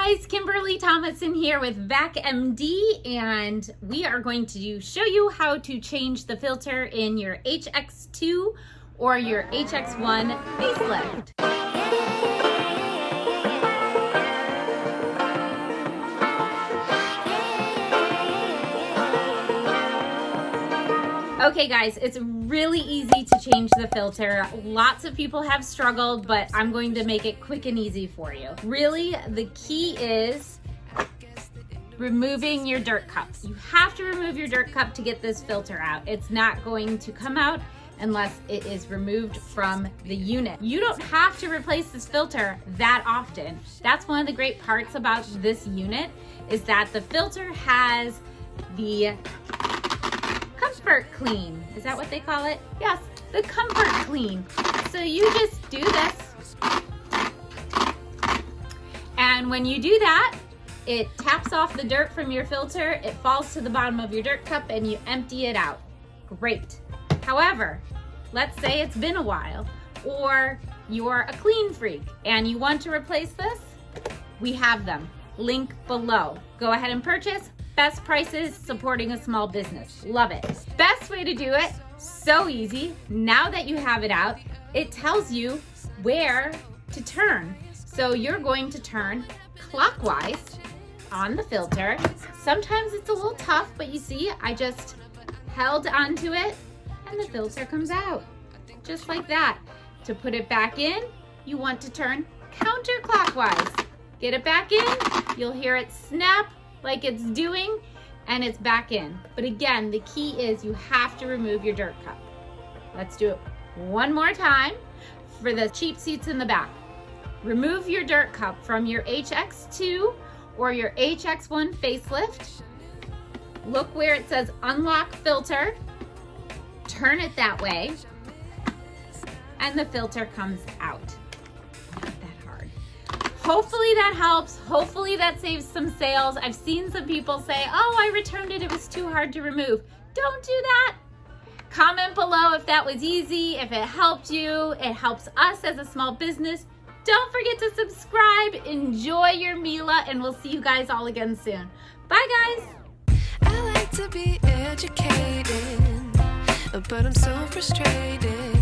guys, Kimberly Thomason here with Vac MD, and we are going to show you how to change the filter in your HX2 or your HX1 Facelift. Okay guys, it's really easy to change the filter. Lots of people have struggled, but I'm going to make it quick and easy for you. Really, the key is removing your dirt cup. You have to remove your dirt cup to get this filter out. It's not going to come out unless it is removed from the unit. You don't have to replace this filter that often. That's one of the great parts about this unit, is that the filter has the comfort clean. Is that what they call it? Yes, the comfort clean. So you just do this, and when you do that, it taps off the dirt from your filter, it falls to the bottom of your dirt cup, and you empty it out. Great. However, let's say it's been a while, or you're a clean freak and you want to replace this. We have them. Link below. Go ahead and purchase. Best prices, supporting a small business. Love it. Best way to do it, so easy. Now that you have it out, it tells you where to turn. So you're going to turn clockwise on the filter. Sometimes it's a little tough, but you see, I just held onto it and the filter comes out. Just like that. To put it back in, you want to turn counterclockwise. Get it back in, you'll hear it snap like it's doing, and it's back in. But again, the key is you have to remove your dirt cup. Let's do it one more time for the cheap seats in the back. Remove your dirt cup from your HX2 or your HX1 Facelift. Look where it says unlock filter. Turn it that way, and the filter comes out. Hopefully that helps. Hopefully that saves some sales. I've seen some people say, oh, I returned it, it was too hard to remove. Don't do that. Comment below if that was easy, if it helped you. It helps us as a small business. Don't forget to subscribe. Enjoy your Miele, and we'll see you guys all again soon. Bye, guys. I like to be educated, but I'm so frustrated.